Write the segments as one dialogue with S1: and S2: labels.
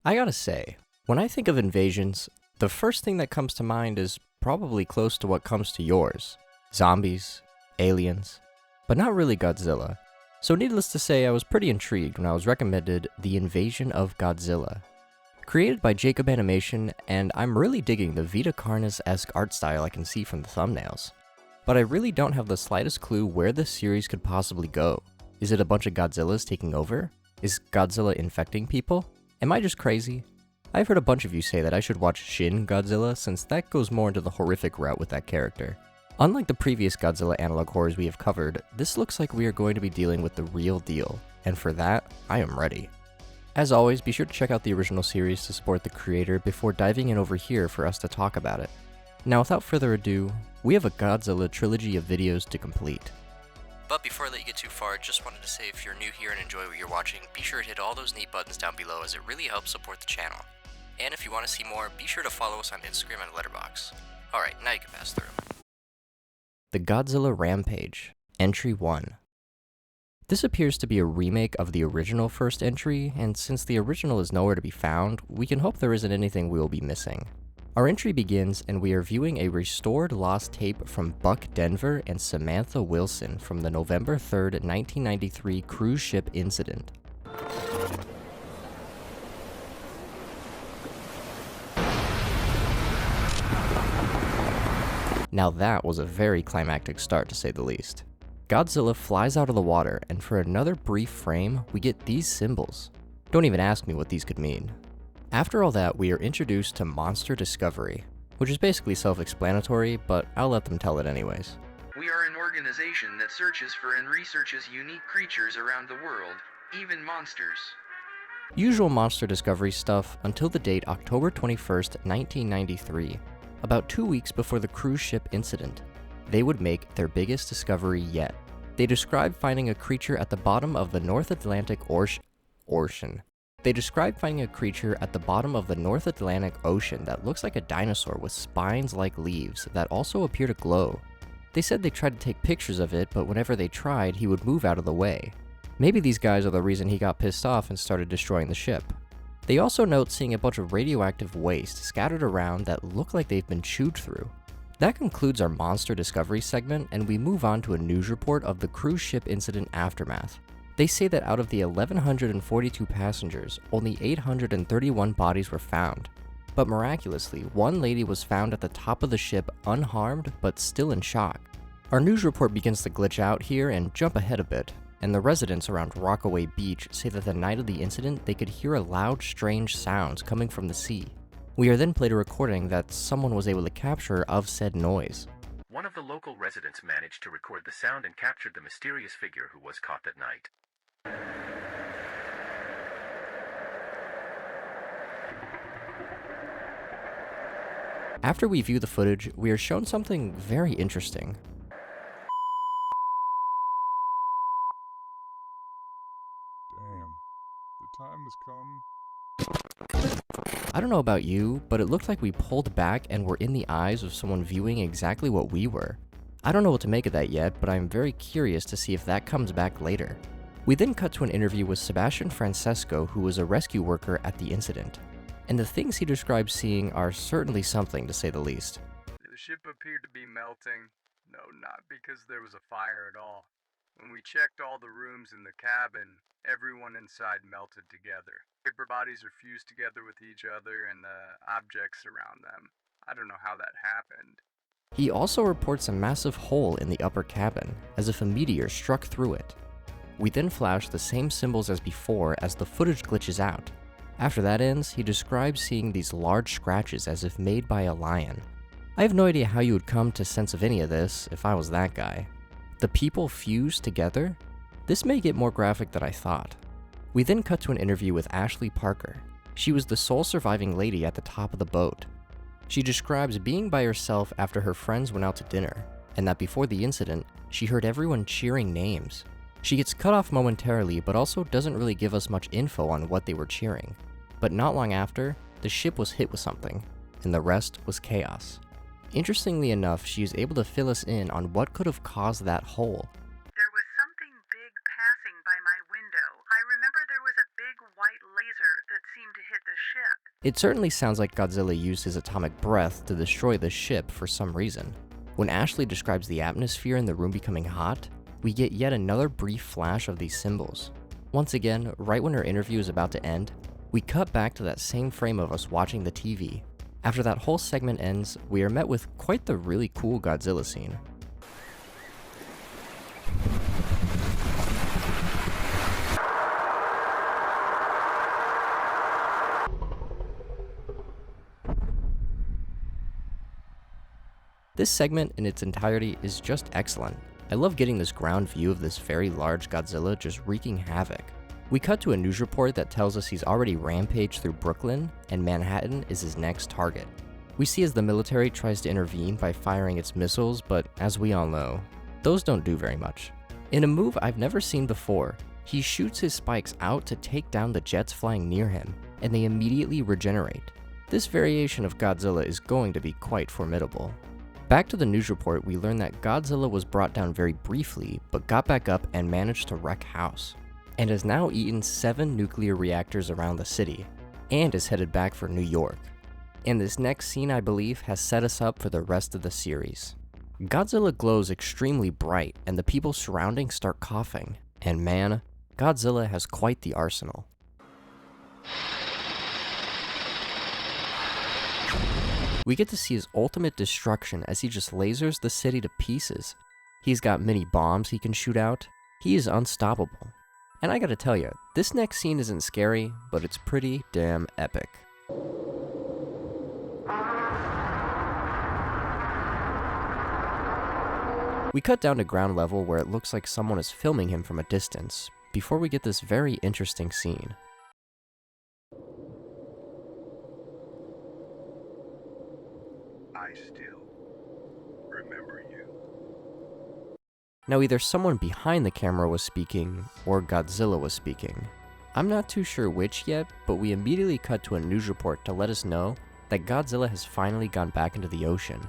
S1: I gotta say, when I think of invasions, the first thing that comes to mind is probably close to what comes to yours. Zombies, aliens, but not really Godzilla. So needless to say, I was pretty intrigued when I was recommended The Invasion of Godzilla. Created by Jacob Animation, and I'm really digging the Vita Carnes-esque art style I can see from the thumbnails. But I really don't have the slightest clue where this series could possibly go. Is it a bunch of Godzillas taking over? Is Godzilla infecting people? Am I just crazy? I've heard a bunch of you say that I should watch Shin Godzilla since that goes more into the horrific route with that character. Unlike the previous Godzilla analog horrors we have covered, this looks like we are going to be dealing with the real deal, and for that, I am ready. As always, be sure to check out the original series to support the creator before diving in over here for us to talk about it. Now without further ado, we have a Godzilla trilogy of videos to complete. But before I let you get too far, just wanted to say if you're new here and enjoy what you're watching, be sure to hit all those neat buttons down below as it really helps support the channel. And if you want to see more, be sure to follow us on Instagram and Letterboxd. Alright, now you can pass through. The Godzilla Rampage, Entry 1. This appears to be a remake of the original first entry, and since the original is nowhere to be found, we can hope there isn't anything we will be missing. Our entry begins, and we are viewing a restored lost tape from Buck Denver and Samantha Wilson from the November 3rd, 1993 cruise ship incident. Now that was a very climactic start to say the least. Godzilla flies out of the water, and for another brief frame, we get these symbols. Don't even ask me what these could mean. After all that, we are introduced to Monster Discovery, which is basically self-explanatory, but I'll let them tell it anyways.
S2: We are an organization that searches for and researches unique creatures around the world, even monsters.
S1: Usual Monster Discovery stuff until the date October 21st, 1993, about 2 weeks before the cruise ship incident. They would make their biggest discovery yet. They described finding a creature at the bottom of the North Atlantic Ocean. They described finding a creature at the bottom of the North Atlantic Ocean that looks like a dinosaur with spines like leaves that also appear to glow. They said they tried to take pictures of it, but whenever they tried, he would move out of the way. Maybe these guys are the reason he got pissed off and started destroying the ship. They also note seeing a bunch of radioactive waste scattered around that look like they've been chewed through. That concludes our Monster Discovery segment, and we move on to a news report of the cruise ship incident aftermath. They say that out of the 1,142 passengers, only 831 bodies were found. But miraculously, one lady was found at the top of the ship unharmed, but still in shock. Our news report begins to glitch out here and jump ahead a bit, and the residents around Rockaway Beach say that the night of the incident they could hear a loud, strange sounds coming from the sea. We are then played a recording that someone was able to capture of said noise.
S3: One of the local residents managed to record the sound and captured the mysterious figure who was caught that night.
S1: After we view the footage, we are shown something very interesting.
S4: Damn, the time has come.
S1: I don't know about you, but it looked like we pulled back and were in the eyes of someone viewing exactly what we were. I don't know what to make of that yet, but I'm very curious to see if that comes back later. We then cut to an interview with Sebastian Francesco, who was a rescue worker at the incident. And the things he describes seeing are certainly something, to say the least.
S5: The ship appeared to be melting. No, not because there was a fire at all. When we checked all the rooms in the cabin, everyone inside melted together. Paper bodies are fused together with each other and the objects around them. I don't know how that happened.
S1: He also reports a massive hole in the upper cabin, as if a meteor struck through it. We then flash the same symbols as before as the footage glitches out. After that ends, he describes seeing these large scratches as if made by a lion. I have no idea how you would come to sense of any of this if I was that guy. The people fused together? This may get more graphic than I thought. We then cut to an interview with Ashley Parker. She was the sole surviving lady at the top of the boat. She describes being by herself after her friends went out to dinner, and that before the incident, she heard everyone cheering names. She gets cut off momentarily, but also doesn't really give us much info on what they were cheering. But not long after, the ship was hit with something. and the rest was chaos. Interestingly enough, she is able to fill us in on what could have caused that hole.
S6: There was something big passing by my window. I remember there was a big white laser that seemed to hit the ship.
S1: It certainly sounds like Godzilla used his atomic breath to destroy the ship for some reason. When Ashley describes the atmosphere in the room becoming hot, we get yet another brief flash of these symbols. Once again, right when her interview is about to end, we cut back to that same frame of us watching the TV. After that whole segment ends, we are met with quite the really cool Godzilla scene. This segment in its entirety is just excellent. I love getting this ground view of this very large Godzilla just wreaking havoc. We cut to a news report that tells us he's already rampaged through Brooklyn, and Manhattan is his next target. We see as the military tries to intervene by firing its missiles, but as we all know, those don't do very much. In a move I've never seen before, he shoots his spikes out to take down the jets flying near him, and they immediately regenerate. This variation of Godzilla is going to be quite formidable. Back to the news report, we learn that Godzilla was brought down very briefly, but got back up and managed to wreck house, and has now eaten 7 nuclear reactors around the city, and is headed back for New York. And this next scene, I believe, has set us up for the rest of the series. Godzilla glows extremely bright, and the people surrounding start coughing, and man, Godzilla has quite the arsenal. We get to see his ultimate destruction as he just lasers the city to pieces. He's got mini bombs he can shoot out. He is unstoppable. And I gotta tell you, this next scene isn't scary, but it's pretty damn epic. We cut down to ground level where it looks like someone is filming him from a distance, before we get this very interesting scene.
S5: I still remember you.
S1: Now either someone behind the camera was speaking, or Godzilla was speaking. I'm not too sure which yet, but we immediately cut to a news report to let us know that Godzilla has finally gone back into the ocean,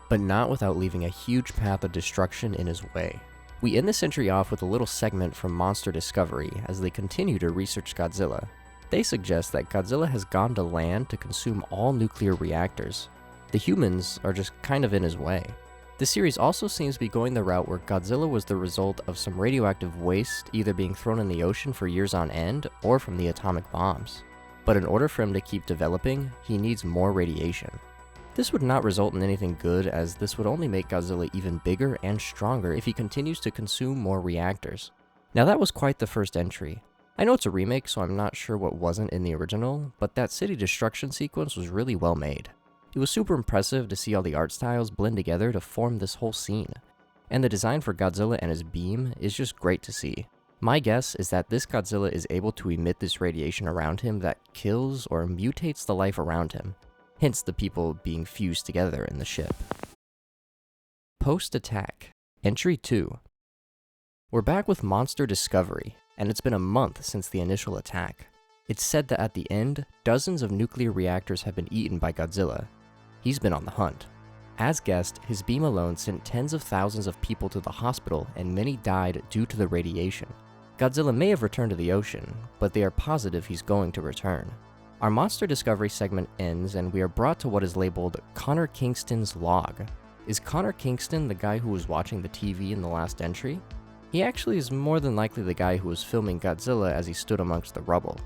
S1: but not without leaving a huge path of destruction in his way. We end this entry off with a little segment from Monster Discovery as they continue to research Godzilla. They suggest that Godzilla has gone to land to consume all nuclear reactors. The humans are just kind of in his way. The series also seems to be going the route where Godzilla was the result of some radioactive waste either being thrown in the ocean for years on end or from the atomic bombs. But in order for him to keep developing, he needs more radiation. This would not result in anything good, as this would only make Godzilla even bigger and stronger if he continues to consume more reactors. Now that was quite the first entry. I know it's a remake, so I'm not sure what wasn't in the original, but that city destruction sequence was really well made. It was super impressive to see all the art styles blend together to form this whole scene. And the design for Godzilla and his beam is just great to see. My guess is that this Godzilla is able to emit this radiation around him that kills or mutates the life around him, hence the people being fused together in the ship. Post-attack, Entry 2. We're back with Monster Discovery, and it's been a month since the initial attack. It's said that at the end, dozens of nuclear reactors have been eaten by Godzilla. He's been on the hunt. As guessed, his beam alone sent tens of thousands of people to the hospital, and many died due to the radiation. Godzilla may have returned to the ocean, but they are positive he's going to return. Our Monster Discovery segment ends, and we are brought to what is labeled Connor Kingston's log. Is Connor Kingston the guy who was watching the TV in the last entry? He actually is more than likely the guy who was filming Godzilla as he stood amongst the rubble.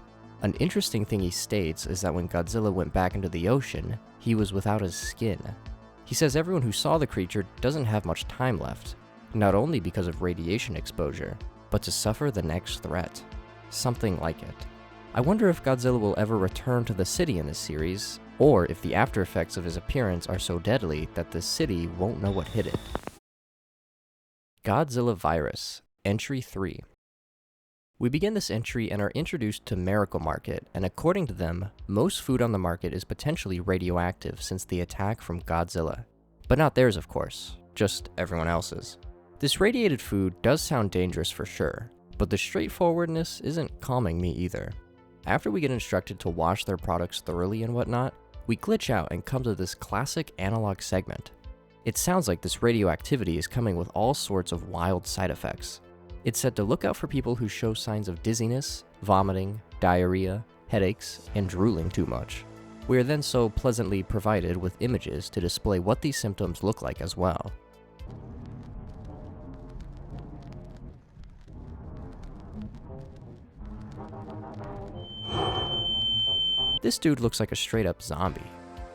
S1: An interesting thing he states is that when Godzilla went back into the ocean, he was without his skin. He says everyone who saw the creature doesn't have much time left, not only because of radiation exposure, but to suffer the next threat. Something like it. I wonder if Godzilla will ever return to the city in this series, or if the after effects of his appearance are so deadly that the city won't know what hit it. Godzilla Virus, Entry 3. We begin this entry and are introduced to Miracle Market, and according to them, most food on the market is potentially radioactive since the attack from Godzilla. But not theirs, of course, just everyone else's. This radiated food does sound dangerous for sure, but the straightforwardness isn't calming me either. After we get instructed to wash their products thoroughly and whatnot, We glitch out and come to this classic analog segment. It sounds like this radioactivity is coming with all sorts of wild side effects. It's said to look out for people who show signs of dizziness, vomiting, diarrhea, headaches, and drooling too much. We are then so pleasantly provided with images to display what these symptoms look like as well. This dude looks like a straight-up zombie.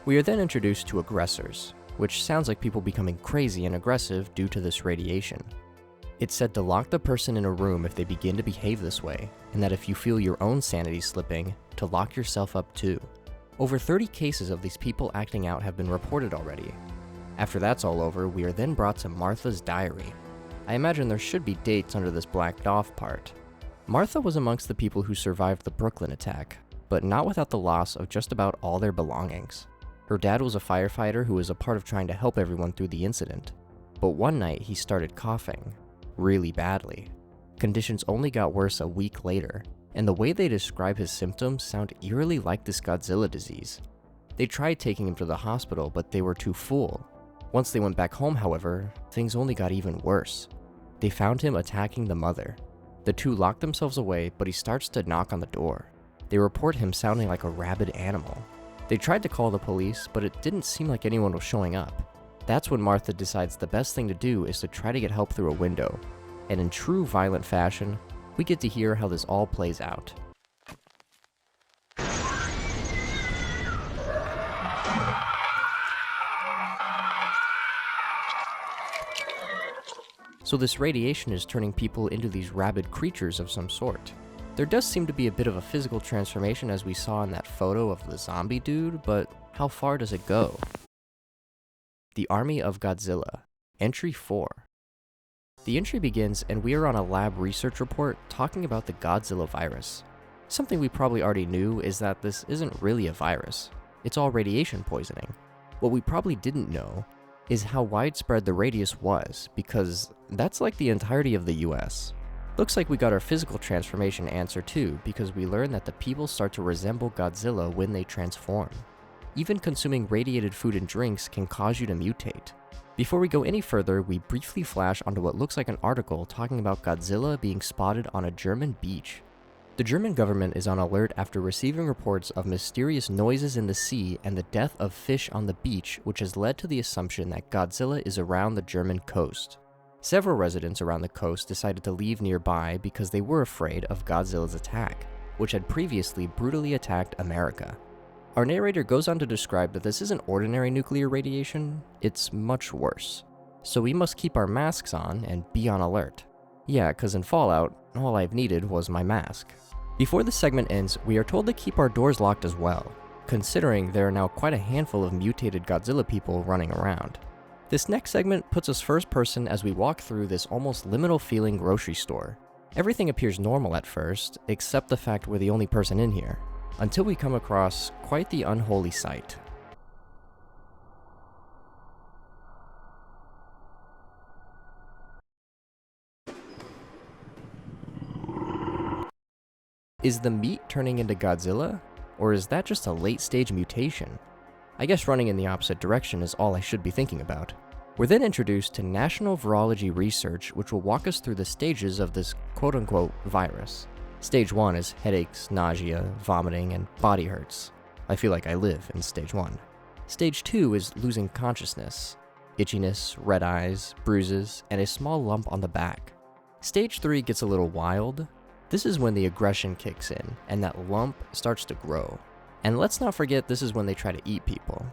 S1: We are then introduced to aggressors, which sounds like people becoming crazy and aggressive due to this radiation. It's said to lock the person in a room if they begin to behave this way, and that if you feel your own sanity slipping, to lock yourself up too. Over 30 cases of these people acting out have been reported already. After that's all over, we are then brought to Martha's diary. I imagine there should be dates under this blacked off part. Martha was amongst the people who survived the Brooklyn attack, but not without the loss of just about all their belongings. Her dad was a firefighter who was a part of trying to help everyone through the incident. But one night he started coughing, really badly. Conditions only got worse a week later, and the way they describe his symptoms sound eerily like this Godzilla disease. They tried taking him to the hospital, but they were too full. Once they went back home, however, things only got even worse. They found him attacking the mother. The two lock themselves away, but he starts to knock on the door. They report him sounding like a rabid animal. They tried to call the police, but it didn't seem like anyone was showing up. That's when Martha decides the best thing to do is to try to get help through a window. And in true violent fashion, we get to hear how this all plays out. So this radiation is turning people into these rabid creatures of some sort. There does seem to be a bit of a physical transformation as we saw in that photo of the zombie dude, but how far does it go? The Army of Godzilla, Entry 4. The entry begins and we are on a lab research report talking about the Godzilla virus. Something we probably already knew is that this isn't really a virus. It's all radiation poisoning. What we probably didn't know is how widespread the radius was, because that's like the entirety of the US. Looks like we got our physical transformation answer too, because we learn that the people start to resemble Godzilla when they transform. Even consuming radiated food and drinks can cause you to mutate. Before we go any further, we briefly flash onto what looks like an article talking about Godzilla being spotted on a German beach. The German government is on alert after receiving reports of mysterious noises in the sea and the death of fish on the beach, which has led to the assumption that Godzilla is around the German coast. Several residents around the coast decided to leave nearby because they were afraid of Godzilla's attack, which had previously brutally attacked America. Our narrator goes on to describe that this isn't ordinary nuclear radiation, it's much worse. So we must keep our masks on and be on alert. Yeah, cause in Fallout, all I've needed was my mask. Before the segment ends, we are told to keep our doors locked as well, considering there are now quite a handful of mutated Godzilla people running around. This next segment puts us first person as we walk through this almost liminal feeling grocery store. Everything appears normal at first, except the fact we're the only person in here, until we come across quite the unholy sight. Is the meat turning into Godzilla? Or is that just a late-stage mutation? I guess running in the opposite direction is all I should be thinking about. We're then introduced to National Virology Research, which will walk us through the stages of this quote-unquote virus. Stage 1 is headaches, nausea, vomiting, and body hurts. I feel like I live in Stage 1. Stage 2 is losing consciousness, itchiness, red eyes, bruises, and a small lump on the back. Stage 3 gets a little wild. This is when the aggression kicks in, and that lump starts to grow. And let's not forget this is when they try to eat people.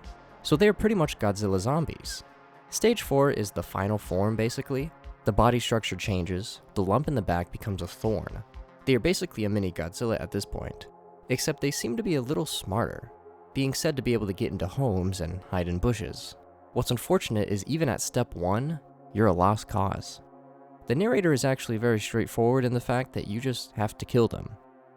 S1: So they're pretty much Godzilla zombies. Stage 4 is the final form basically. The body structure changes, the lump in the back becomes a thorn. They are basically a mini Godzilla at this point, except they seem to be a little smarter, being said to be able to get into homes and hide in bushes. What's unfortunate is even at step 1, you're a lost cause. The narrator is actually very straightforward in the fact that you just have to kill them.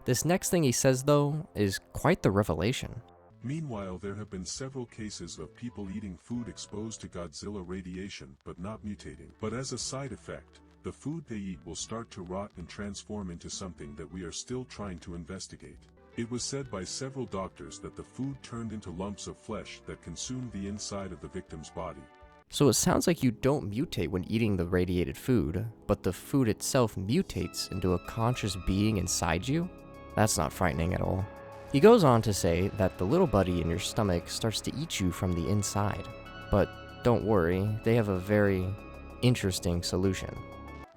S1: This next thing he says, though, is quite the revelation.
S4: Meanwhile, there have been several cases of people eating food exposed to Godzilla radiation but not mutating. But as a side effect, the food they eat will start to rot and transform into something that we are still trying to investigate. It was said by several doctors that the food turned into lumps of flesh that consumed the inside of the victim's body.
S1: So it sounds like you don't mutate when eating the radiated food, but the food itself mutates into a conscious being inside you? That's not frightening at all. He goes on to say that the little buddy in your stomach starts to eat you from the inside. But don't worry, they have a very interesting solution.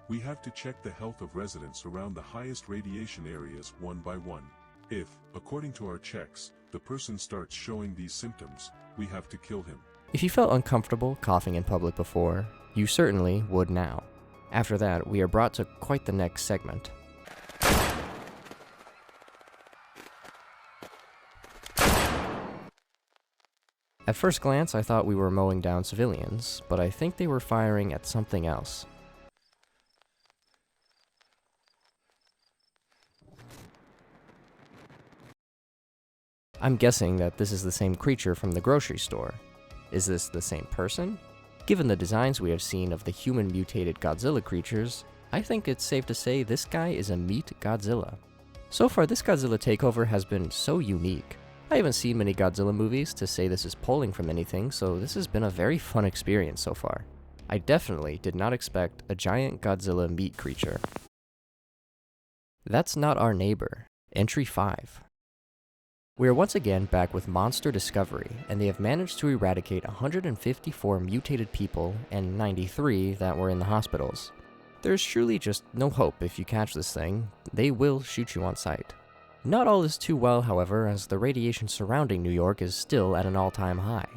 S4: We have to check the health of residents around the highest radiation areas one by one. If, according to our checks, the person starts showing these symptoms, we have to kill him.
S1: If you felt uncomfortable coughing in public before, you certainly would now. After that, we are brought to quite the next segment. At first glance, I thought we were mowing down civilians, but I think they were firing at something else. I'm guessing that this is the same creature from the grocery store. Is this the same person? Given the designs we have seen of the human mutated Godzilla creatures, I think it's safe to say this guy is a meat Godzilla. So far, this Godzilla takeover has been so unique. I haven't seen many Godzilla movies to say this is pulling from anything, so this has been a very fun experience so far. I definitely did not expect a giant Godzilla meat creature. That's Not Our Neighbor, Entry 5. We are once again back with Monster Discovery, and they have managed to eradicate 154 mutated people and 93 that were in the hospitals. There's truly just no hope if you catch this thing. They will shoot you on sight. Not all is too well, however, as the radiation surrounding New York is still at an all-time high.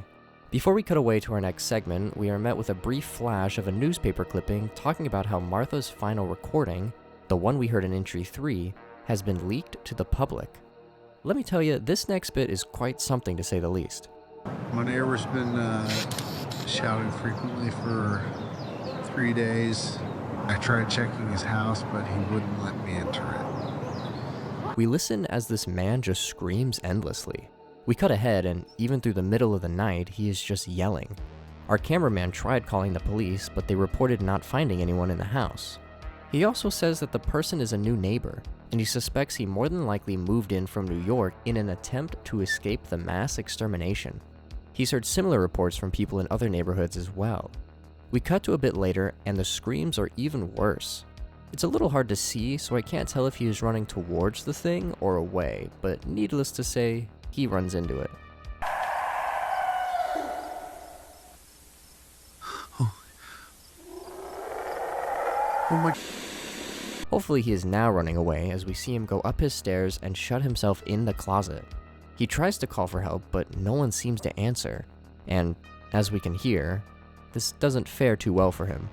S1: Before we cut away to our next segment, we are met with a brief flash of a newspaper clipping talking about how Martha's final recording, the one we heard in Entry 3, has been leaked to the public. Let me tell you, this next bit is quite something to say the least.
S7: My neighbor's been shouting frequently for 3 days. I tried checking his house, but he wouldn't let me enter it.
S1: We listen as this man just screams endlessly. We cut ahead, and even through the middle of the night, he is just yelling. Our cameraman tried calling the police, but they reported not finding anyone in the house. He also says that the person is a new neighbor, and he suspects he more than likely moved in from New York in an attempt to escape the mass extermination. He's heard similar reports from people in other neighborhoods as well. We cut to a bit later, and the screams are even worse. It's a little hard to see, so I can't tell if he is running towards the thing or away, but needless to say, he runs into it.
S7: Oh my...
S1: Hopefully he is now running away as we see him go up his stairs and shut himself in the closet. He tries to call for help, but no one seems to answer, and as we can hear, this doesn't fare too well for him.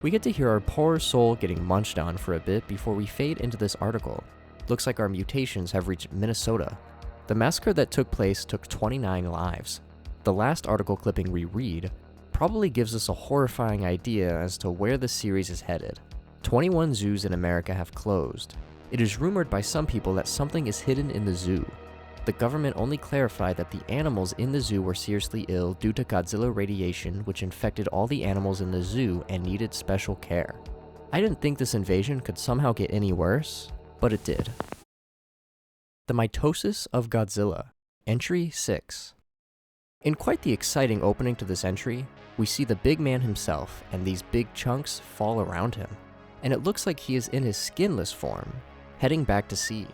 S1: We get to hear our poor soul getting munched on for a bit before we fade into this article. Looks like our mutations have reached Minnesota. The massacre that took place took 29 lives. The last article clipping we read probably gives us a horrifying idea as to where the series is headed. 21 zoos in America have closed. It is rumored by some people that something is hidden in the zoo. The government only clarified that the animals in the zoo were seriously ill due to Godzilla radiation, which infected all the animals in the zoo and needed special care. I didn't think this invasion could somehow get any worse, but it did. The Mitosis of Godzilla, Entry 6. In quite the exciting opening to this entry, we see the big man himself, and these big chunks fall around him, and it looks like he is in his skinless form, heading back to sea.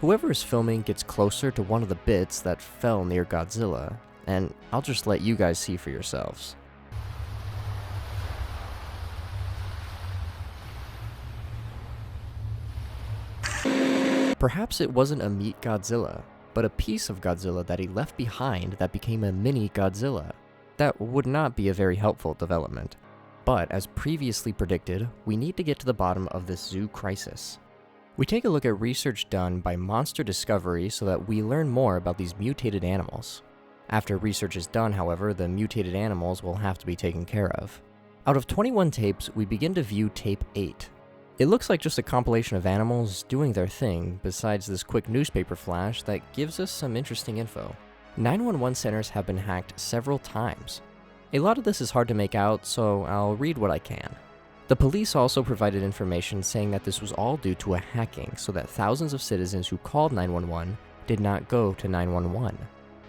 S1: Whoever is filming gets closer to one of the bits that fell near Godzilla, and I'll just let you guys see for yourselves. Perhaps it wasn't a meat Godzilla, but a piece of Godzilla that he left behind that became a mini Godzilla. That would not be a very helpful development. But as previously predicted, we need to get to the bottom of this zoo crisis. We take a look at research done by Monster Discovery so that we learn more about these mutated animals. After research is done, however, the mutated animals will have to be taken care of. Out of 21 tapes, we begin to view tape 8. It looks like just a compilation of animals doing their thing, besides this quick newspaper flash that gives us some interesting info. 911 centers have been hacked several times. A lot of this is hard to make out, so I'll read what I can. The police also provided information saying that this was all due to a hacking, so that thousands of citizens who called 911 did not go to 911.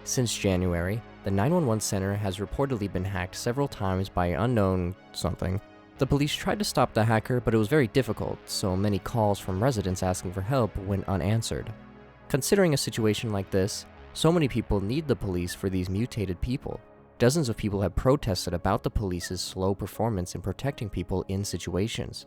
S1: Since January, the 911 center has reportedly been hacked several times by unknown something. The police tried to stop the hacker, but it was very difficult, so many calls from residents asking for help went unanswered. Considering a situation like this, so many people need the police for these mutated people. Dozens of people have protested about the police's slow performance in protecting people in situations.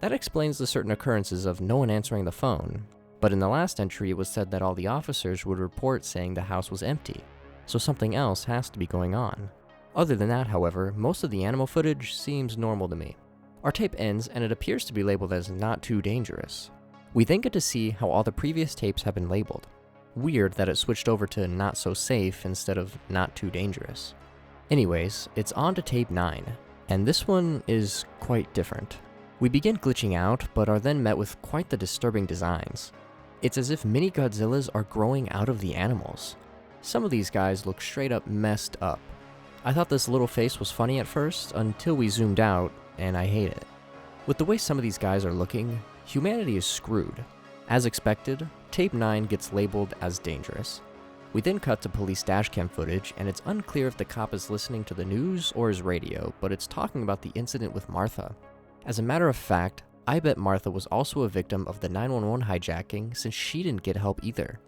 S1: That explains the certain occurrences of no one answering the phone, but in the last entry it was said that all the officers would report saying the house was empty, so something else has to be going on. Other than that, however, most of the animal footage seems normal to me. Our tape ends and it appears to be labeled as not too dangerous. We then get to see how all the previous tapes have been labeled. Weird that it switched over to not so safe instead of not too dangerous. Anyways, it's on to tape 9, and this one is quite different. We begin glitching out, but are then met with quite the disturbing designs. It's as if mini Godzillas are growing out of the animals. Some of these guys look straight up messed up. I thought this little face was funny at first, until we zoomed out, and I hate it. With the way some of these guys are looking, humanity is screwed. As expected, tape 9 gets labeled as dangerous. We then cut to police dashcam footage, and it's unclear if the cop is listening to the news or his radio, but it's talking about the incident with Martha. As a matter of fact, I bet Martha was also a victim of the 911 hijacking since she didn't get help either.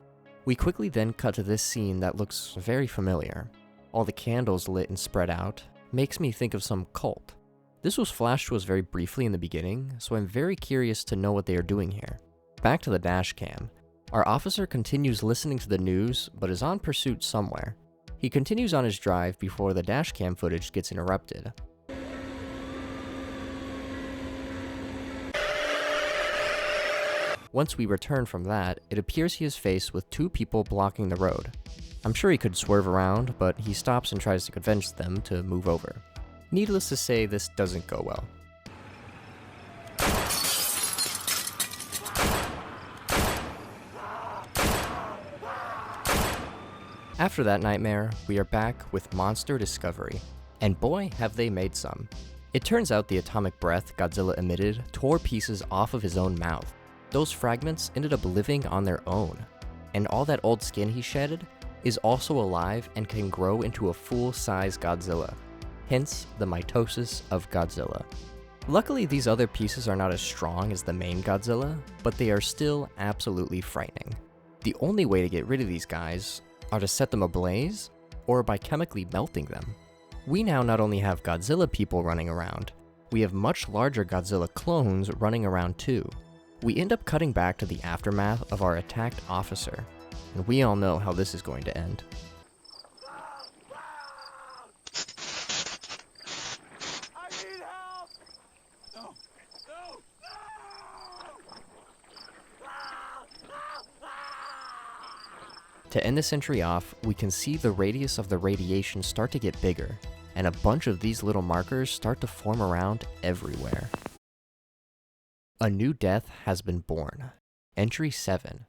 S1: We quickly then cut to this scene that looks very familiar. All the candles lit and spread out makes me think of some cult. This was flashed to us very briefly in the beginning, so I'm very curious to know what they are doing here. Back to the dash cam. Our officer continues listening to the news, but is on pursuit somewhere. He continues on his drive before the dash cam footage gets interrupted. Once we return from that, it appears he is faced with two people blocking the road. I'm sure he could swerve around, but he stops and tries to convince them to move over. Needless to say, this doesn't go well. After that nightmare, we are back with Monster Discovery. And boy, have they made some. It turns out the atomic breath Godzilla emitted tore pieces off of his own mouth. Those fragments ended up living on their own. And all that old skin he shedded is also alive and can grow into a full-size Godzilla. Hence, the mitosis of Godzilla. Luckily, these other pieces are not as strong as the main Godzilla, but they are still absolutely frightening. The only way to get rid of these guys are to set them ablaze, or by chemically melting them. We now not only have Godzilla people running around, we have much larger Godzilla clones running around too. We end up cutting back to the aftermath of our attacked officer, and we all know how this is going to end.
S8: I need help! No! No!
S1: To end this entry off, we can see the radius of the radiation start to get bigger, and a bunch of these little markers start to form around everywhere. A new death has been born. Entry 7.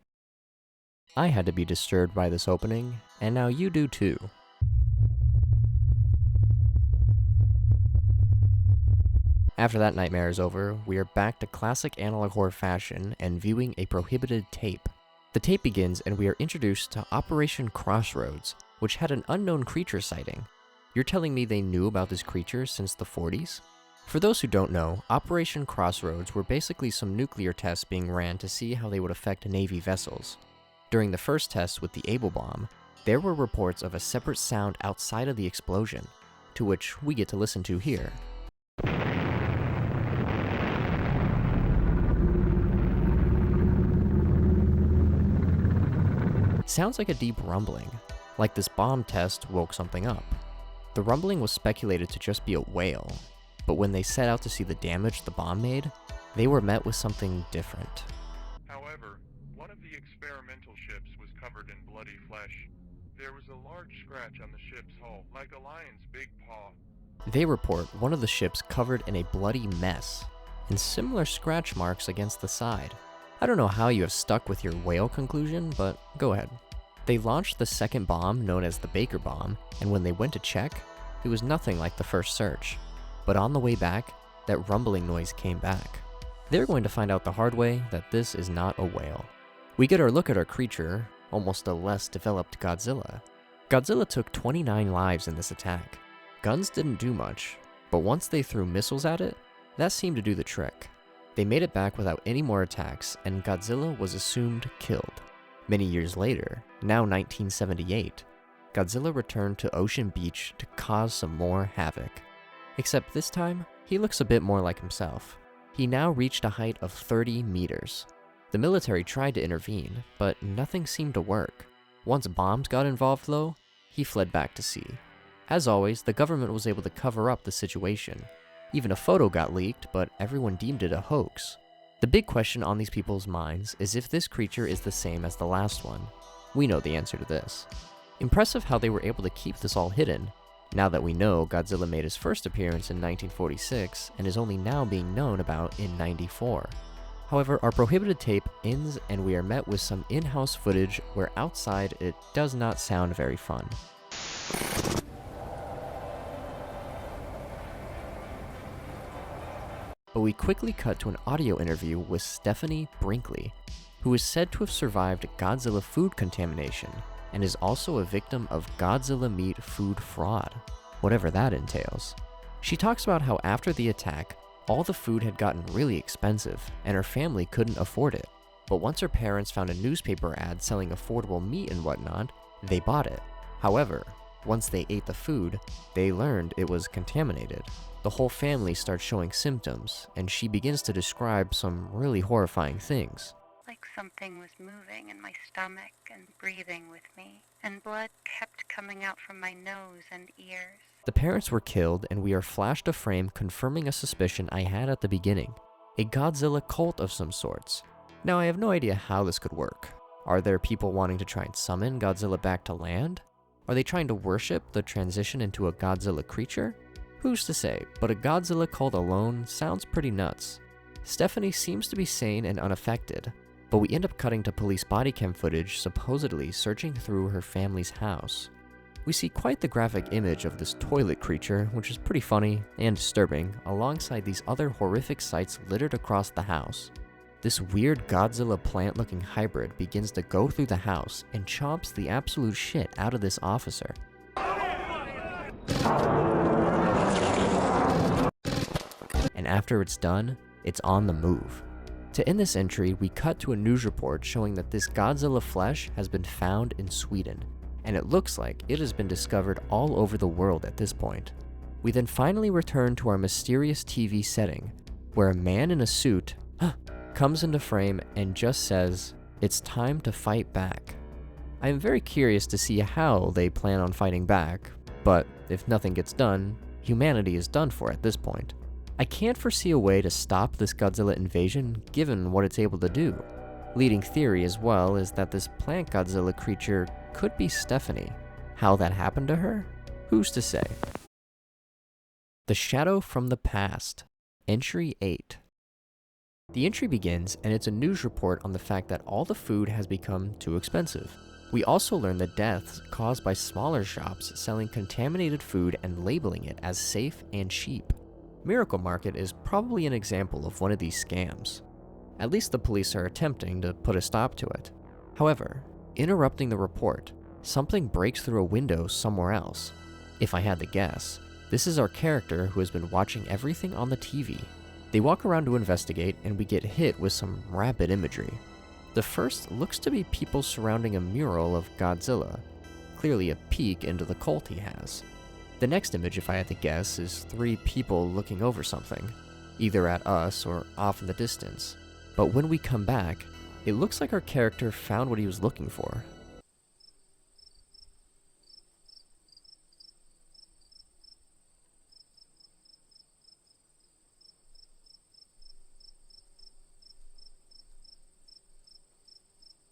S1: I had to be disturbed by this opening, and now you do too. After that nightmare is over, we are back to classic analog horror fashion and viewing a prohibited tape. The tape begins and we are introduced to Operation Crossroads, which had an unknown creature sighting. You're telling me they knew about this creature since the 40s? For those who don't know, Operation Crossroads were basically some nuclear tests being ran to see how they would affect Navy vessels. During the first test with the Able bomb, there were reports of a separate sound outside of the explosion, to which we get to listen to here. Sounds like a deep rumbling, like this bomb test woke something up. The rumbling was speculated to just be a whale, but when they set out to see the damage the bomb made, they were met with something different.
S9: However, one of the experimental ships was covered in bloody flesh. There was a large scratch on the ship's hull, like a lion's big paw.
S1: They report one of the ships covered in a bloody mess. and similar scratch marks against the side. I don't know how you have stuck with your whale conclusion, but go ahead. They launched the second bomb, known as the Baker Bomb, and when they went to check, it was nothing like the first search. But on the way back, that rumbling noise came back. They're going to find out the hard way that this is not a whale. We get our look at our creature, almost a less developed Godzilla. Godzilla took 29 lives in this attack. Guns didn't do much, but once they threw missiles at it, that seemed to do the trick. They made it back without any more attacks, and Godzilla was assumed killed. Many years later, now 1978, Godzilla returned to Ocean Beach to cause some more havoc. Except this time, he looks a bit more like himself. He now reached a height of 30 meters. The military tried to intervene, but nothing seemed to work. Once bombs got involved though, he fled back to sea. As always, the government was able to cover up the situation. Even a photo got leaked, but everyone deemed it a hoax. The big question on these people's minds is if this creature is the same as the last one. We know the answer to this. Impressive how they were able to keep this all hidden, now that we know Godzilla made his first appearance in 1946 and is only now being known about in '94. However, our prohibited tape ends and we are met with some in-house footage where outside it does not sound very fun. But we quickly cut to an audio interview with Stephanie Brinkley, who is said to have survived Godzilla food contamination and is also a victim of Godzilla meat food fraud, whatever that entails. She talks about how after the attack, all the food had gotten really expensive and her family couldn't afford it. But once her parents found a newspaper ad selling affordable meat and whatnot, they bought it. However, once they ate the food, they learned it was contaminated. The whole family starts showing symptoms, and she begins to describe some really horrifying things.
S10: Like something was moving in my stomach and breathing with me, and blood kept coming out from my nose and ears.
S1: The parents were killed, and we are flashed a frame confirming a suspicion I had at the beginning. A Godzilla cult of some sorts. Now I have no idea how this could work. Are there people wanting to try and summon Godzilla back to land? Are they trying to worship the transition into a Godzilla creature? Who's to say, but a Godzilla cult alone sounds pretty nuts. Stephanie seems to be sane and unaffected, but we end up cutting to police body cam footage supposedly searching through her family's house. We see quite the graphic image of this toilet creature, which is pretty funny and disturbing, alongside these other horrific sights littered across the house. This weird Godzilla plant-looking hybrid begins to go through the house and chomps the absolute shit out of this officer. And after it's done, it's on the move. To end this entry, we cut to a news report showing that this Godzilla flesh has been found in Sweden, and it looks like it has been discovered all over the world at this point. We then finally return to our mysterious TV setting, where a man in a suit comes into frame and just says, "It's time to fight back." I am very curious to see how they plan on fighting back, but if nothing gets done, humanity is done for at this point. I can't foresee a way to stop this Godzilla invasion given what it's able to do. Leading theory as well is that this plant Godzilla creature could be Stephanie. How that happened to her? Who's to say? The Shadow from the Past, Entry 8. The entry begins, and it's a news report on the fact that all the food has become too expensive. We also learn the deaths caused by smaller shops selling contaminated food and labeling it as safe and cheap. Miracle Market is probably an example of one of these scams. At least the police are attempting to put a stop to it. However, interrupting the report, something breaks through a window somewhere else. If I had to guess, this is our character who has been watching everything on the TV. They walk around to investigate, and we get hit with some rapid imagery. The first looks to be people surrounding a mural of Godzilla, clearly a peek into the cult he has. The next image, if I had to guess, is 3 people looking over something, either at us or off in the distance. But when we come back, it looks like our character found what he was looking for.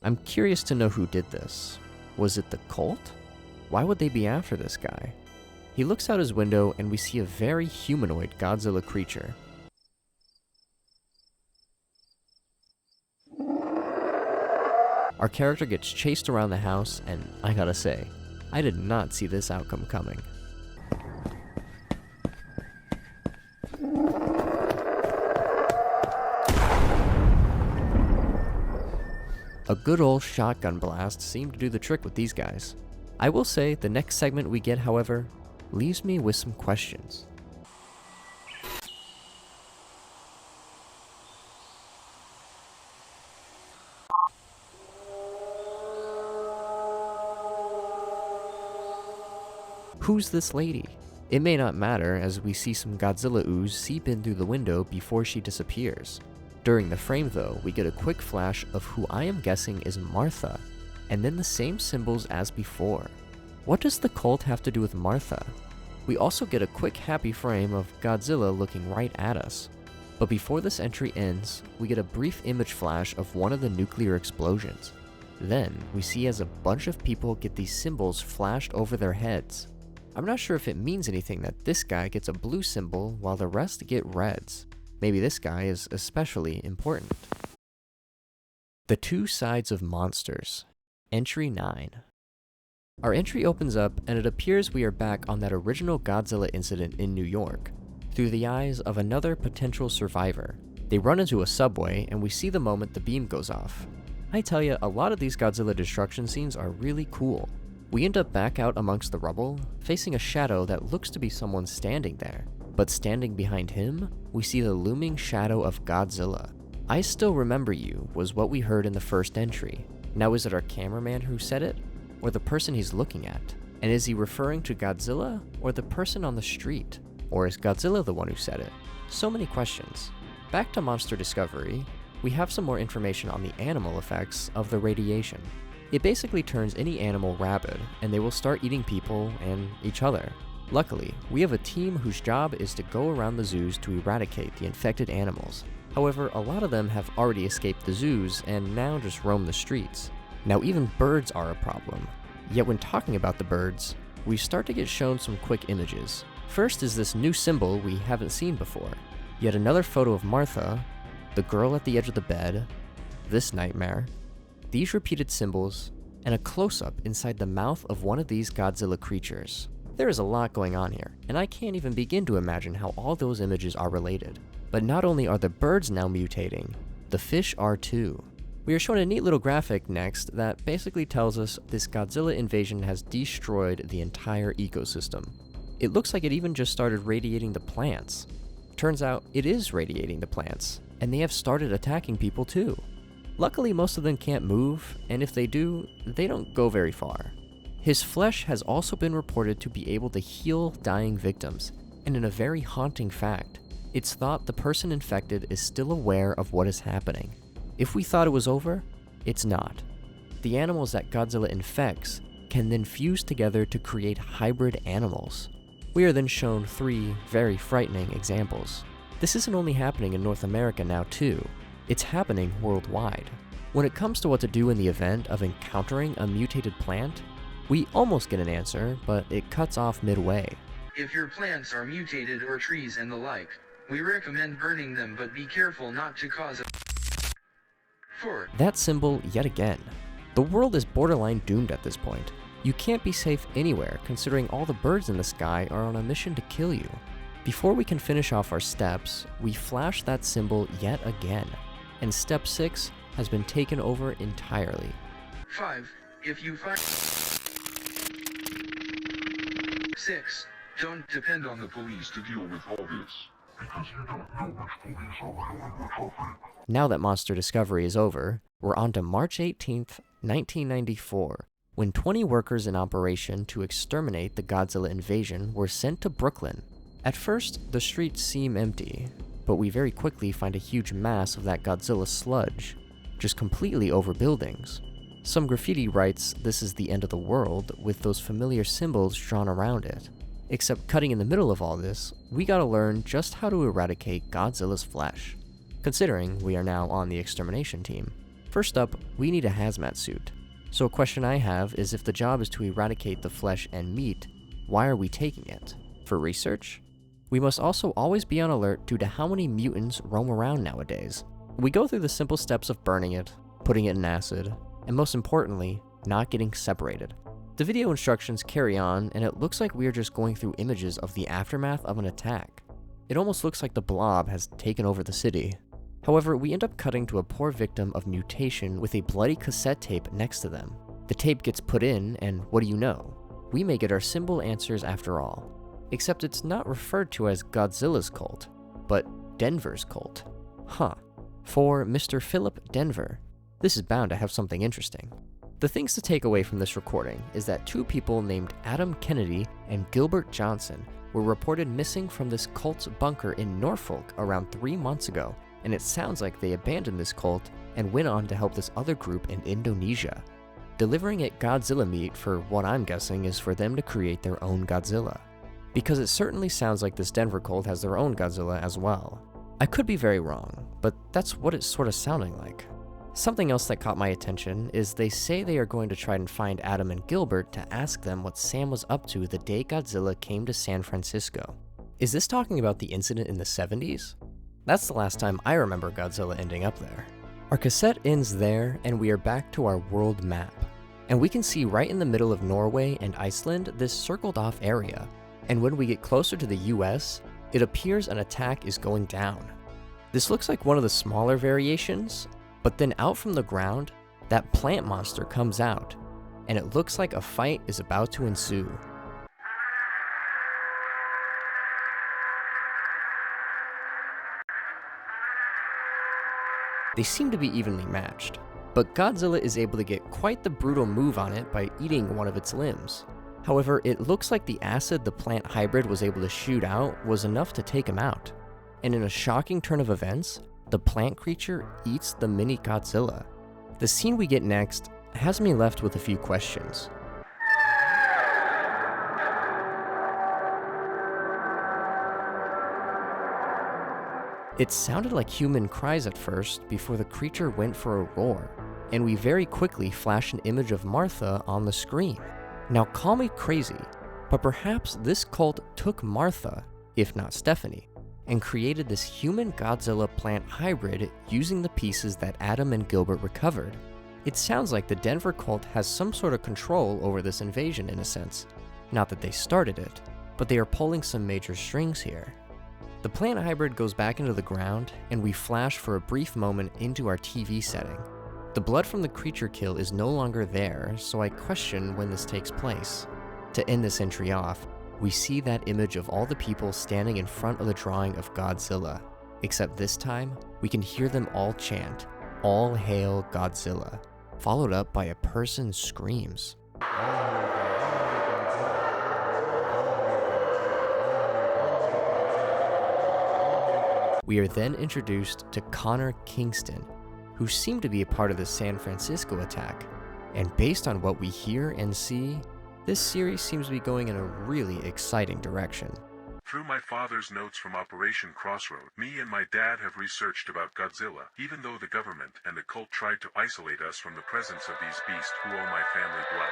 S1: I'm curious to know who did this. Was it the cult? Why would they be after this guy? He looks out his window and we see a very humanoid Godzilla creature. Our character gets chased around the house, and I gotta say, I did not see this outcome coming. A good old shotgun blast seemed to do the trick with these guys. I will say the next segment we get, however, leaves me with some questions. Who's this lady? It may not matter, as we see some Godzilla ooze seep in through the window before she disappears. During the frame though, we get a quick flash of who I am guessing is Martha, and then the same symbols as before. What does the cult have to do with Martha? We also get a quick happy frame of Godzilla looking right at us. But before this entry ends, we get a brief image flash of one of the nuclear explosions. Then, we see as a bunch of people get these symbols flashed over their heads. I'm not sure if it means anything that this guy gets a blue symbol while the rest get reds. Maybe this guy is especially important. The Two Sides of Monsters, Entry 9. Our entry opens up and it appears we are back on that original Godzilla incident in New York, through the eyes of another potential survivor. They run into a subway and we see the moment the beam goes off. I tell ya, a lot of these Godzilla destruction scenes are really cool. We end up back out amongst the rubble, facing a shadow that looks to be someone standing there. But standing behind him, we see the looming shadow of Godzilla. I Still Remember You was what we heard in the first entry. Now is it our cameraman who said it? Or the person he's looking at? And is he referring to Godzilla or the person on the street? Or is Godzilla the one who said it? So many questions. Back to Monster Discovery, we have some more information on the animal effects of the radiation. It basically turns any animal rabid, and they will start eating people and each other. Luckily, we have a team whose job is to go around the zoos to eradicate the infected animals. However, a lot of them have already escaped the zoos and now just roam the streets. Now even birds are a problem. Yet when talking about the birds, we start to get shown some quick images. First is this new symbol we haven't seen before. Yet another photo of Martha, the girl at the edge of the bed, this nightmare, these repeated symbols, and a close-up inside the mouth of one of these Godzilla creatures. There is a lot going on here, and I can't even begin to imagine how all those images are related. But not only are the birds now mutating, the fish are too. We are shown a neat little graphic next that basically tells us this Godzilla invasion has destroyed the entire ecosystem. It looks like it even just started radiating the plants. Turns out it is radiating the plants, and they have started attacking people too. Luckily, most of them can't move, and if they do, they don't go very far. His flesh has also been reported to be able to heal dying victims, and in a very haunting fact, it's thought the person infected is still aware of what is happening. If we thought it was over, it's not. The animals that Godzilla infects can then fuse together to create hybrid animals. We are then shown 3 very frightening examples. This isn't only happening in North America now too, it's happening worldwide. When it comes to what to do in the event of encountering a mutated plant, we almost get an answer, but it cuts off midway.
S2: If your plants are mutated or trees and the like, we recommend burning them, but be careful not to cause a 4.
S1: That symbol yet again. The world is borderline doomed at this point. You can't be safe anywhere considering all the birds in the sky are on a mission to kill you. Before we can finish off our steps, we flash that symbol yet again, and step 6 has been taken over entirely.
S2: 5. If you find 6. Don't depend on the police to deal with all this, because you don't know which police are handling the traffic.
S1: Now that Monster Discovery is over, we're on to March 18th, 1994, when 20 workers in operation to exterminate the Godzilla invasion were sent to Brooklyn. At first, the streets seem empty, but we very quickly find a huge mass of that Godzilla sludge, just completely over buildings. Some graffiti writes this is the end of the world with those familiar symbols drawn around it. Except cutting in the middle of all this, we gotta learn just how to eradicate Godzilla's flesh, considering we are now on the extermination team. First up, we need a hazmat suit. So a question I have is if the job is to eradicate the flesh and meat, why are we taking it? For research? We must also always be on alert due to how many mutants roam around nowadays. We go through the simple steps of burning it, putting it in acid, and most importantly, not getting separated. The video instructions carry on, and it looks like we are just going through images of the aftermath of an attack. It almost looks like the blob has taken over the city. However, we end up cutting to a poor victim of mutation with a bloody cassette tape next to them. The tape gets put in, and what do you know? We may get our simple answers after all. Except it's not referred to as Godzilla's cult, but Denver's cult. Huh. For Mr. Philip Denver, this is bound to have something interesting. The things to take away from this recording is that 2 people named Adam Kennedy and Gilbert Johnson were reported missing from this cult's bunker in Norfolk around 3 months ago, and it sounds like they abandoned this cult and went on to help this other group in Indonesia, delivering it Godzilla meat for what I'm guessing is for them to create their own Godzilla. Because it certainly sounds like this Denver cult has their own Godzilla as well. I could be very wrong, but that's what it's sort of sounding like. Something else that caught my attention is they say they are going to try and find Adam and Gilbert to ask them what Sam was up to the day Godzilla came to San Francisco. Is this talking about the incident in the 70s? That's the last time I remember Godzilla ending up there. Our cassette ends there, and we are back to our world map. And we can see right in the middle of Norway and Iceland this circled off area. And when we get closer to the US, it appears an attack is going down. This looks like one of the smaller variations, but then out from the ground, that plant monster comes out, and it looks like a fight is about to ensue. They seem to be evenly matched, but Godzilla is able to get quite the brutal move on it by eating one of its limbs. However, it looks like the acid the plant hybrid was able to shoot out was enough to take him out. And in a shocking turn of events, the plant creature eats the mini Godzilla. The scene we get next has me left with a few questions. It sounded like human cries at first before the creature went for a roar, and we very quickly flash an image of Martha on the screen. Now call me crazy, but perhaps this cult took Martha, if not Stephanie, and created this human Godzilla plant hybrid using the pieces that Adam and Gilbert recovered. It sounds like the Denver cult has some sort of control over this invasion in a sense. Not that they started it, but they are pulling some major strings here. The plant hybrid goes back into the ground, and we flash for a brief moment into our TV setting. The blood from the creature kill is no longer there, so I question when this takes place. To end this entry off, we see that image of all the people standing in front of the drawing of Godzilla. Except this time, we can hear them all chant, "All hail Godzilla," followed up by a person's screams. We are then introduced to Connor Kingston, who seemed to be a part of the San Francisco attack, and based on what we hear and see, this series seems to be going in a really exciting direction.
S4: Through my father's notes from Operation Crossroad, me and my dad have researched about Godzilla, even though the government and the cult tried to isolate us from the presence of these beasts who owe my family blood.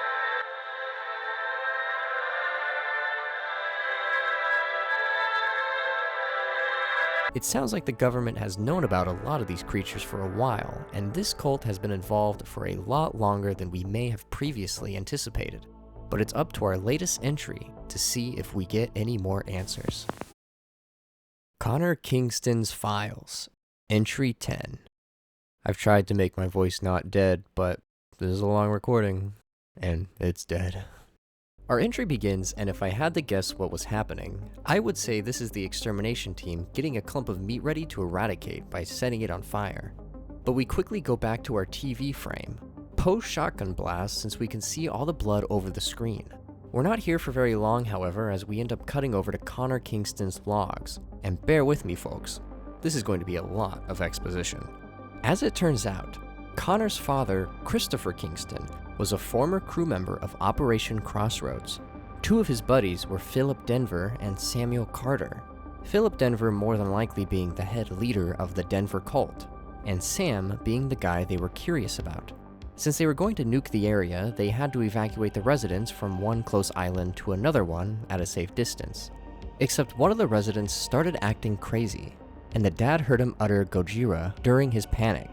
S1: It sounds like the government has known about a lot of these creatures for a while, and this cult has been involved for a lot longer than we may have previously anticipated. But it's up to our latest entry to see if we get any more answers. Connor Kingston's Files, Entry 10. I've tried to make my voice not dead, but this is a long recording, and it's dead. Our entry begins, and if I had to guess what was happening, I would say this is the extermination team getting a clump of meat ready to eradicate by setting it on fire. But we quickly go back to our TV frame, post-shotgun blast, since we can see all the blood over the screen. We're not here for very long, however, as we end up cutting over to Connor Kingston's logs. And bear with me, folks, this is going to be a lot of exposition. As it turns out, Connor's father, Christopher Kingston, was a former crew member of Operation Crossroads. Two of his buddies were Philip Denver and Samuel Carter. Philip Denver more than likely being the head leader of the Denver cult, and Sam being the guy they were curious about. Since they were going to nuke the area, they had to evacuate the residents from one close island to another one at a safe distance. Except one of the residents started acting crazy, and the dad heard him utter Gojira during his panic.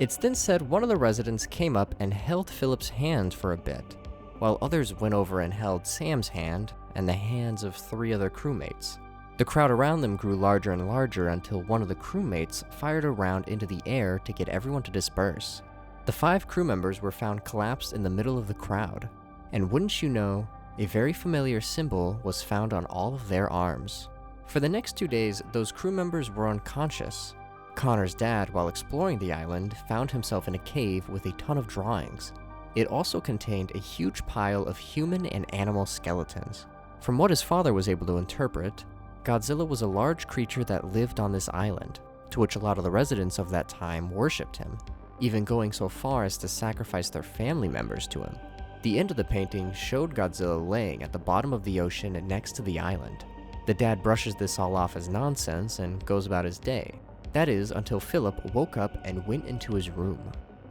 S1: It's then said one of the residents came up and held Philip's hand for a bit, while others went over and held Sam's hand and the hands of 3 other crewmates. The crowd around them grew larger and larger until one of the crewmates fired a round into the air to get everyone to disperse. The 5 crew members were found collapsed in the middle of the crowd, and wouldn't you know, a very familiar symbol was found on all of their arms. For the next 2 days, those crew members were unconscious. Connor's dad, while exploring the island, found himself in a cave with a ton of drawings. It also contained a huge pile of human and animal skeletons. From what his father was able to interpret, Godzilla was a large creature that lived on this island, to which a lot of the residents of that time worshipped him, even going so far as to sacrifice their family members to him. The end of the painting showed Godzilla laying at the bottom of the ocean next to the island. The dad brushes this all off as nonsense and goes about his day. That is, until Philip woke up and went into his room,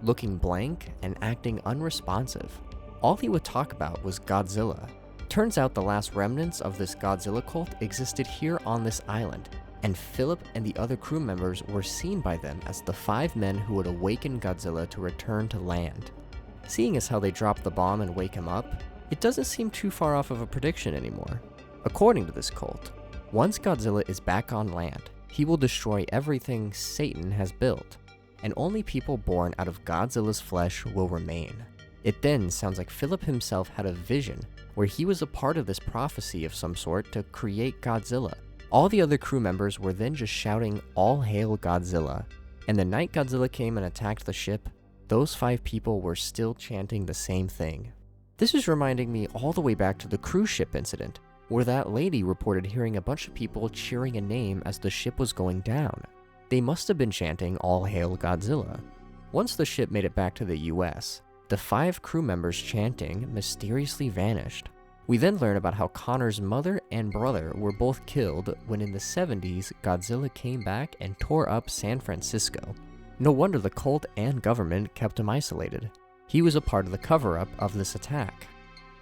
S1: looking blank and acting unresponsive. All he would talk about was Godzilla. Turns out the last remnants of this Godzilla cult existed here on this island, and Philip and the other crew members were seen by them as the 5 men who would awaken Godzilla to return to land. Seeing as how they dropped the bomb and wake him up, it doesn't seem too far off of a prediction anymore. According to this cult, once Godzilla is back on land, he will destroy everything Satan has built, and only people born out of Godzilla's flesh will remain. It then sounds like Philip himself had a vision where he was a part of this prophecy of some sort to create Godzilla. All the other crew members were then just shouting, "All hail Godzilla," and the night Godzilla came and attacked the ship, those 5 people were still chanting the same thing. This is reminding me all the way back to the cruise ship incident, where that lady reported hearing a bunch of people cheering a name as the ship was going down. They must have been chanting "All hail Godzilla." Once the ship made it back to the US, the 5 crew members chanting mysteriously vanished. We then learn about how Connor's mother and brother were both killed when in the 70s Godzilla came back and tore up San Francisco. No wonder the cult and government kept him isolated. He was a part of the cover-up of this attack.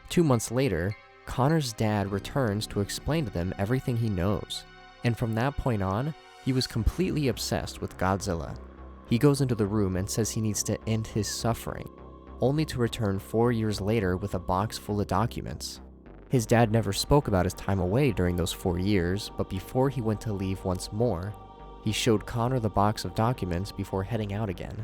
S1: 2 months later, Connor's dad returns to explain to them everything he knows, and from that point on, he was completely obsessed with Godzilla. He goes into the room and says he needs to end his suffering, only to return 4 years later with a box full of documents. His dad never spoke about his time away during those 4 years, but before he went to leave once more, he showed Connor the box of documents before heading out again.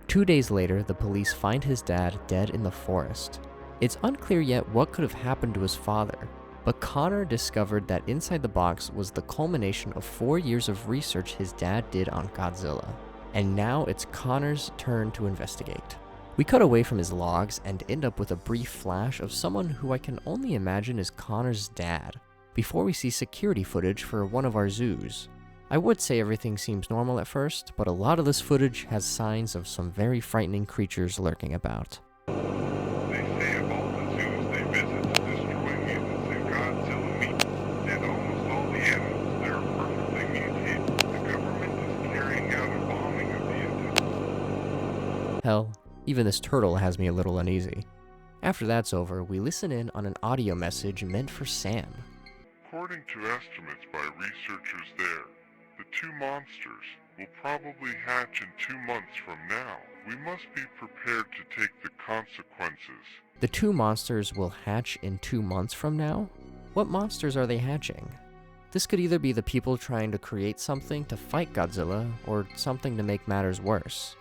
S1: 2 days later, the police find his dad dead in the forest. It's unclear yet what could have happened to his father, but Connor discovered that inside the box was the culmination of 4 years of research his dad did on Godzilla. And now it's Connor's turn to investigate. We cut away from his logs and end up with a brief flash of someone who I can only imagine is Connor's dad, before we see security footage for one of our zoos. I would say everything seems normal at first, but a lot of this footage has signs of some very frightening creatures lurking about.
S9: They say of all the zoos they visit, destroy mutants and Godzilla meat, and almost all the animals there are perfectly mutated. The government is carrying out a bombing of the entire...
S1: Hell, even this turtle has me a little uneasy. After that's over, we listen in on an audio message meant for Sam.
S9: According to estimates by researchers there, the 2 monsters will probably hatch in 2 months from now. We must be prepared to take the consequences.
S1: The 2 monsters will hatch in 2 months from now? What monsters are they hatching? This could either be the people trying to create something to fight Godzilla, or something to make matters worse.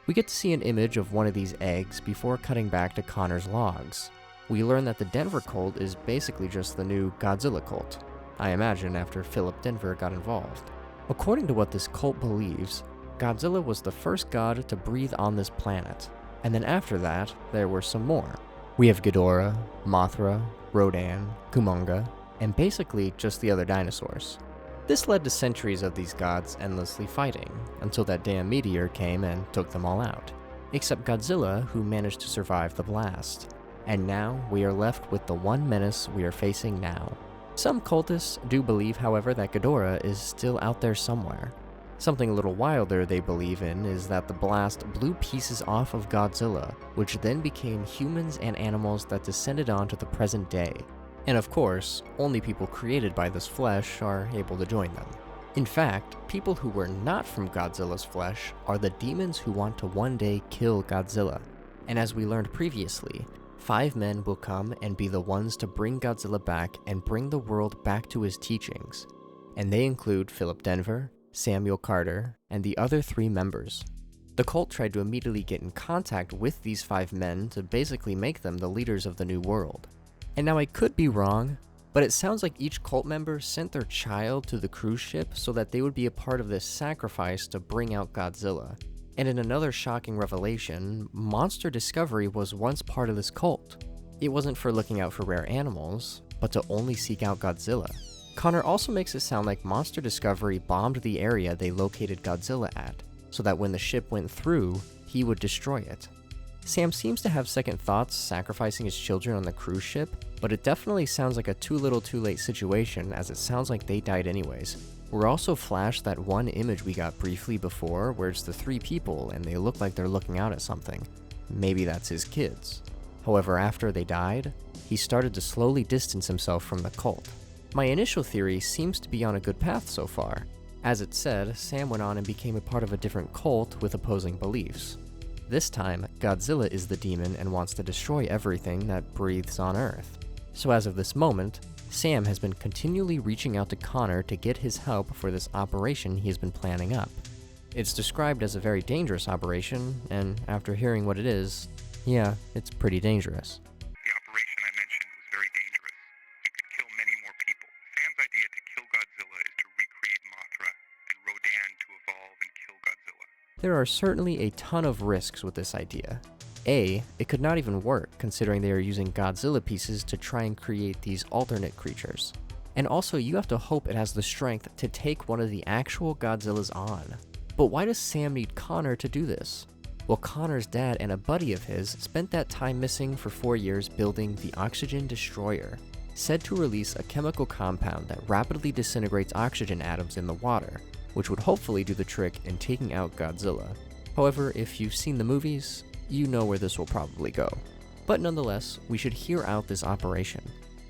S1: We get to see an image of one of these eggs before cutting back to Connor's logs. We learn that the Denver cult is basically just the new Godzilla cult, I imagine after Philip Denver got involved. According to what this cult believes, Godzilla was the first god to breathe on this planet, and then after that, there were some more. We have Ghidorah, Mothra, Rodan, Kumonga, and basically just the other dinosaurs. This led to centuries of these gods endlessly fighting, until that damn meteor came and took them all out. Except Godzilla, who managed to survive the blast. And now, we are left with the one menace we are facing now. Some cultists do believe, however, that Ghidorah is still out there somewhere. Something a little wilder they believe in is that the blast blew pieces off of Godzilla, which then became humans and animals that descended on to the present day. And of course, only people created by this flesh are able to join them. In fact, people who were not from Godzilla's flesh are the demons who want to one day kill Godzilla. And as we learned previously, 5 men will come and be the ones to bring Godzilla back and bring the world back to his teachings. And they include Philip Denver, Samuel Carter, and the other 3 members. The cult tried to immediately get in contact with these 5 men to basically make them the leaders of the new world. And now I could be wrong, but it sounds like each cult member sent their child to the cruise ship so that they would be a part of this sacrifice to bring out Godzilla. And in another shocking revelation, Monster Discovery was once part of this cult. It wasn't for looking out for rare animals, but to only seek out Godzilla. Connor also makes it sound like Monster Discovery bombed the area they located Godzilla at, so that when the ship went through, he would destroy it. Sam seems to have second thoughts sacrificing his children on the cruise ship, but it definitely sounds like a too little too late situation, as it sounds like they died anyways. We're also flashed that one image we got briefly before where it's the 3 people and they look like they're looking out at something. Maybe that's his kids. However, after they died, he started to slowly distance himself from the cult. My initial theory seems to be on a good path so far. As it said, Sam went on and became a part of a different cult with opposing beliefs. This time, Godzilla is the demon and wants to destroy everything that breathes on Earth. So as of this moment, Sam has been continually reaching out to Connor to get his help for this operation he has been planning up. It's described as a very dangerous operation, and after hearing what it is, yeah, it's pretty dangerous.
S9: The operation I mentioned was very dangerous. It could kill many more people. Sam's idea to kill Godzilla is to recreate Mothra and Rodan to evolve and kill Godzilla.
S1: There are certainly a ton of risks with this idea. A, it could not even work considering they are using Godzilla pieces to try and create these alternate creatures. And also you have to hope it has the strength to take one of the actual Godzillas on. But why does Sam need Connor to do this? Well, Connor's dad and a buddy of his spent that time missing for 4 years building the Oxygen Destroyer, said to release a chemical compound that rapidly disintegrates oxygen atoms in the water, which would hopefully do the trick in taking out Godzilla. However, if you've seen the movies, you know where this will probably go. But nonetheless, we should hear out this operation.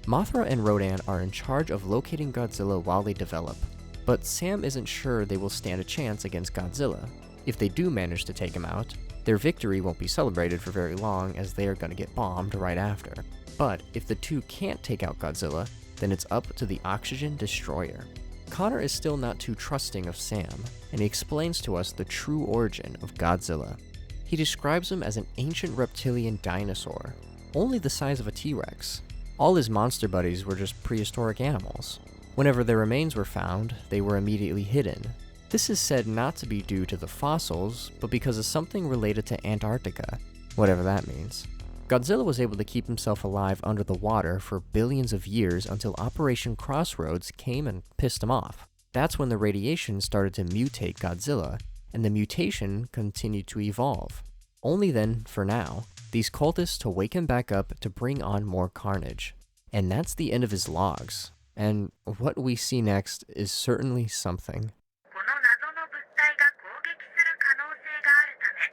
S1: Mothra and Rodan are in charge of locating Godzilla while they develop, but Sam isn't sure they will stand a chance against Godzilla. If they do manage to take him out, their victory won't be celebrated for very long as they are going to get bombed right after. But if the 2 can't take out Godzilla, then it's up to the Oxygen Destroyer. Connor is still not too trusting of Sam, and he explains to us the true origin of Godzilla. He describes him as an ancient reptilian dinosaur, only the size of a T-Rex. All his monster buddies were just prehistoric animals. Whenever their remains were found, they were immediately hidden. This is said not to be due to the fossils, but because of something related to Antarctica, whatever that means. Godzilla was able to keep himself alive under the water for billions of years until Operation Crossroads came and pissed him off. That's when the radiation started to mutate Godzilla, and the mutation continued to evolve. Only then, for now, these cultists to wake him back up to bring on more carnage. And that's the end of his logs. And what we see next is certainly something.
S6: この謎の物体が攻撃する可能性があるため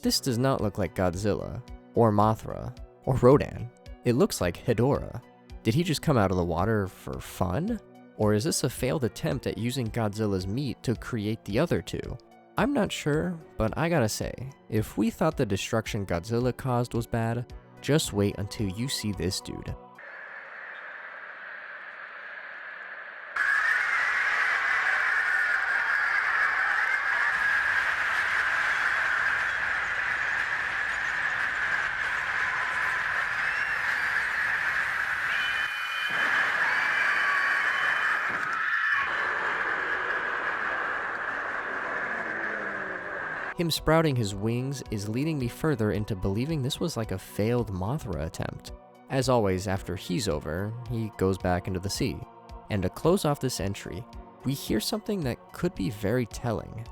S1: This does not look like Godzilla, or Mothra, or Rodan. It looks like Hedorah. Did he just come out of the water for fun? Or is this a failed attempt at using Godzilla's meat to create the other 2? I'm not sure, but I gotta say, if we thought the destruction Godzilla caused was bad, just wait until you see this dude. Him sprouting his wings is leading me further into believing this was like a failed Mothra attempt. As always, after he's over, he goes back into the sea. And to close off this entry, we hear something that could be very telling.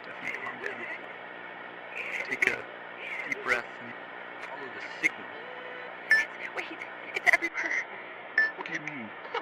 S11: Stephanie, calm down. Take a deep breath and follow the signal.
S10: Wait, it's everywhere.
S11: What do you mean?
S10: No,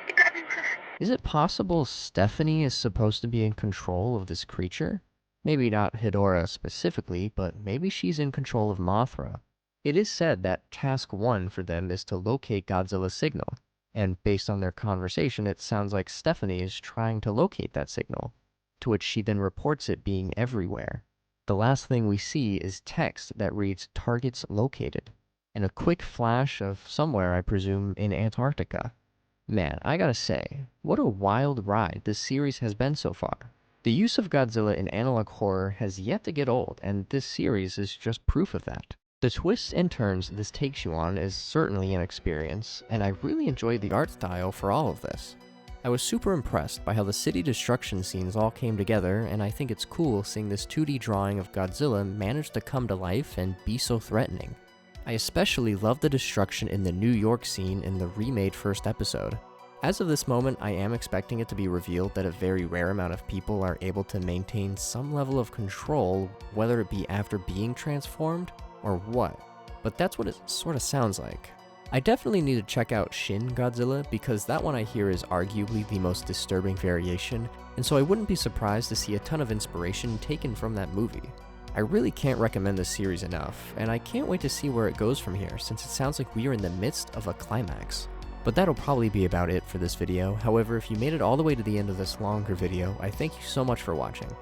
S10: it's everywhere.
S1: Is it possible Stephanie is supposed to be in control of this creature? Maybe not Hedorah specifically, but maybe she's in control of Mothra. It is said that task 1 for them is to locate Godzilla's signal, and based on their conversation, it sounds like Stephanie is trying to locate that signal, to which she then reports it being everywhere. The last thing we see is text that reads "targets located," and a quick flash of somewhere, I presume, in Antarctica. Man, I gotta say, what a wild ride this series has been so far. The use of Godzilla in analog horror has yet to get old, and this series is just proof of that. The twists and turns this takes you on is certainly an experience, and I really enjoyed the art style for all of this. I was super impressed by how the city destruction scenes all came together, and I think it's cool seeing this 2D drawing of Godzilla manage to come to life and be so threatening. I especially love the destruction in the New York scene in the remade first episode. As of this moment, I am expecting it to be revealed that a very rare amount of people are able to maintain some level of control, whether it be after being transformed or what, but that's what it sort of sounds like. I definitely need to check out Shin Godzilla because that one I hear is arguably the most disturbing variation, and so I wouldn't be surprised to see a ton of inspiration taken from that movie. I really can't recommend this series enough, and I can't wait to see where it goes from here since it sounds like we are in the midst of a climax. But that'll probably be about it for this video. However, if you made it all the way to the end of this longer video, I thank you so much for watching.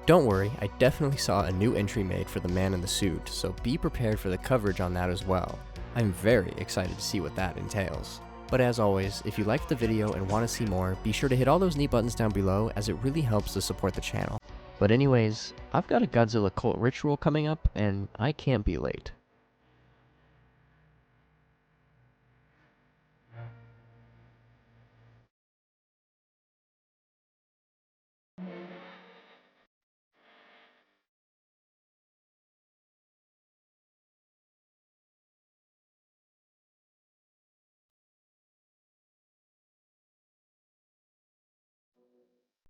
S1: Don't worry, I definitely saw a new entry made for the man in the suit, so be prepared for the coverage on that as well. I'm very excited to see what that entails. But as always, if you liked the video and want to see more, be sure to hit all those neat buttons down below as it really helps to support the channel. But anyways, I've got a Godzilla cult ritual coming up and I can't be late.